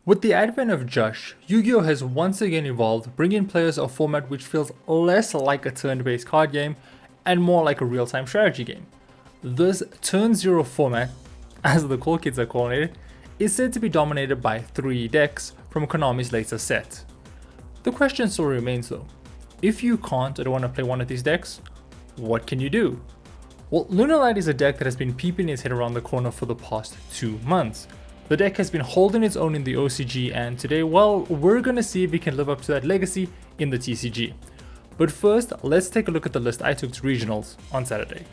With the advent of JUSH, Yu-Gi-Oh has once again evolved, bringing players a format which feels less like a turn-based card game and more like a real-time strategy game. This Turn Zero format, as the cool kids are calling it, is said to be dominated by 3 decks from Konami's latest set. The question still remains though, if you can't or don't want to play one of these decks, what can you do? Well, Lunalight is a deck that has been peeping its head around the corner for the past 2 months. The deck has been holding its own in the OCG, and today, well, we're gonna see if we can live up to that legacy in the TCG. But first, let's take a look at the list I took to regionals on Saturday.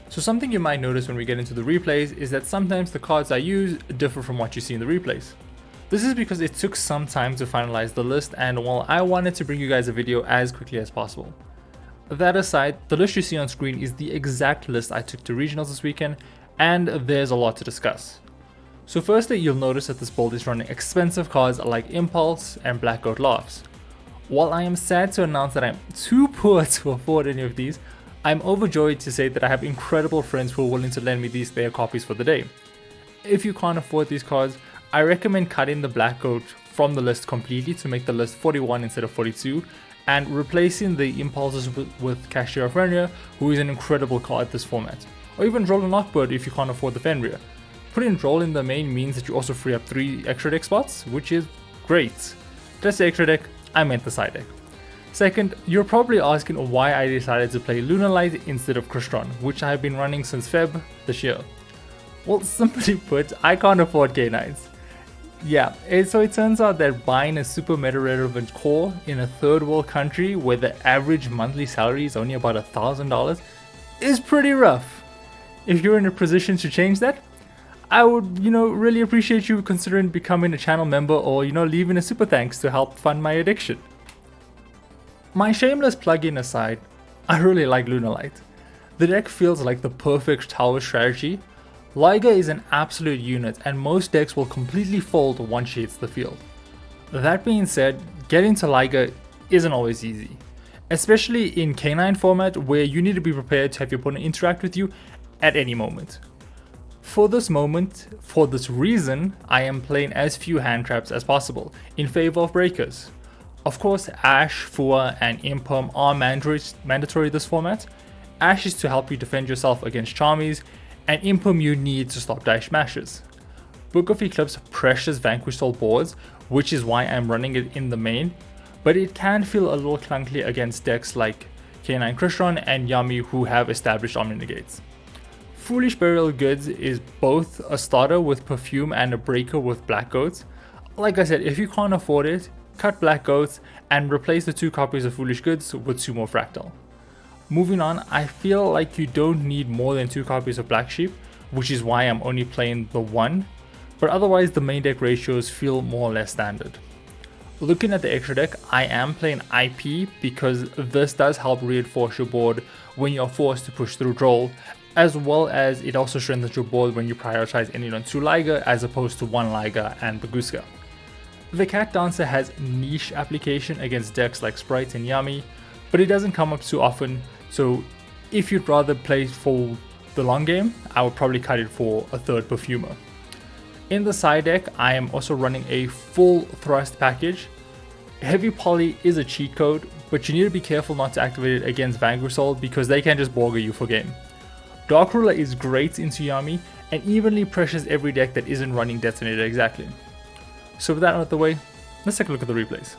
So something you might notice when we get into the replays is that sometimes the cards I use differ from what you see in the replays. This is because it took some time to finalize the list, and well, I wanted to bring you guys a video as quickly as possible. That aside, the list you see on screen is the exact list I took to regionals this weekend, and there's a lot to discuss. So firstly, you'll notice that this build is running expensive cards like Impulse and Black Goat Laughs. While I am sad to announce that I'm too poor to afford any of these, I'm overjoyed to say that I have incredible friends who are willing to lend me these spare copies for the day. If you can't afford these cards, I recommend cutting the Black Goat from the list completely to make the list 41 instead of 42, and replacing the Impulses with Cashier Fenrir, who is an incredible card this format. Or even Droll and Lockbird if you can't afford the Fenrir. Putting Droll in the main means that you also free up 3 extra deck spots, which is great. Did I say extra deck? I meant the side deck. Second, you're probably asking why I decided to play Lunalight instead of Crystron, which I have been running since Feb this year. Well, simply put, I can't afford K9s. Yeah, so it turns out that buying a super meta relevant core in a third world country where the average monthly salary is only about $1,000 is pretty rough. If you're in a position to change that, I would, really appreciate you considering becoming a channel member or, leaving a super thanks to help fund my addiction. My shameless plug-in aside, I really like Lunalight. The deck feels like the perfect tower strategy. Liger is an absolute unit and most decks will completely fold once she hits the field. That being said, getting to Liger isn't always easy. Especially in K9 format where you need to be prepared to have your opponent interact with you at any moment. For this reason, I am playing as few hand traps as possible in favor of breakers. Of course, Ash, Fua, and Imperm are mandatory this format. Ash is to help you defend yourself against Charmies, and Imperm you need to stop Dash Smashes. Book of Eclipse pressures Vanquish Soul boards, which is why I'm running it in the main, but it can feel a little clunky against decks like K9 Crystron and Yami who have established Omni Negates. Foolish Burial Goods is both a starter with Perfume and a breaker with Black Goats. Like I said, if you can't afford it, cut Black Goats and replace the 2 copies of Foolish Goods with 2 more Fractal. Moving on, I feel like you don't need more than 2 copies of Black Sheep, which is why I'm only playing the 1, but otherwise the main deck ratios feel more or less standard. Looking at the extra deck, I am playing IP because this does help reinforce your board when you're forced to push through Droll, as well as it also strengthens your board when you prioritize ending on 2 Liger as opposed to 1 Liger and Baguska. The Cat Dancer has niche application against decks like Sprite and Yami, but it doesn't come up too often, so if you'd rather play for the long game, I would probably cut it for a 3rd Perfumer. In the side deck, I am also running a full thrust package. Heavy Poly is a cheat code, but you need to be careful not to activate it against Vanquish Soul because they can just Borger you for game. Dark Ruler is great into Yami and evenly pressures every deck that isn't running Detonator exactly. So with that out of the way, let's take a look at the replays.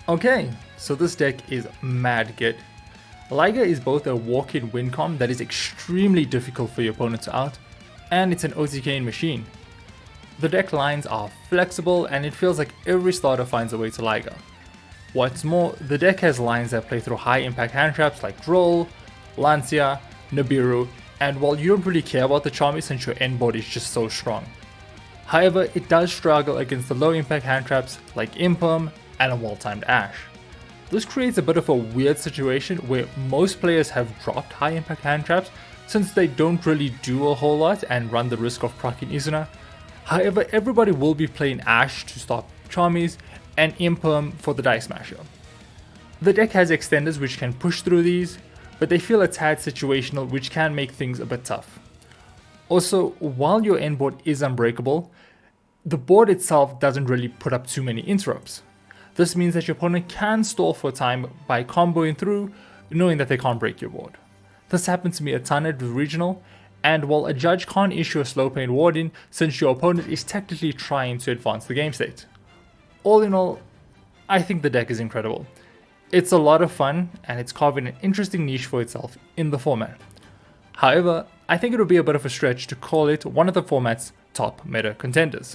Okay, so this deck is mad good. Liger is both a walk-in win con that is extremely difficult for your opponent to out, and it's an OTKing machine. The deck lines are flexible and it feels like every starter finds a way to Liger. What's more, the deck has lines that play through high impact hand traps like Duel, Lancia, Nibiru, and while you don't really care about the Charmy since your end board is just so strong. However, it does struggle against the low impact hand traps like Imperm and a well-timed Ash. This creates a bit of a weird situation where most players have dropped high impact hand traps since they don't really do a whole lot and run the risk of proccing Izuna. However, everybody will be playing Ash to stop Charmies and Imperm for the Dice Smasher. The deck has extenders which can push through these, but they feel a tad situational which can make things a bit tough. Also, while your end board is unbreakable, the board itself doesn't really put up too many interrupts. This means that your opponent can stall for time by comboing through, knowing that they can't break your board. This happened to me a ton at Regional, and while a judge can't issue a slow pain warden since your opponent is technically trying to advance the game state. All in all, I think the deck is incredible. It's a lot of fun, and it's carving an interesting niche for itself in the format. However, I think it would be a bit of a stretch to call it one of the format's top meta contenders.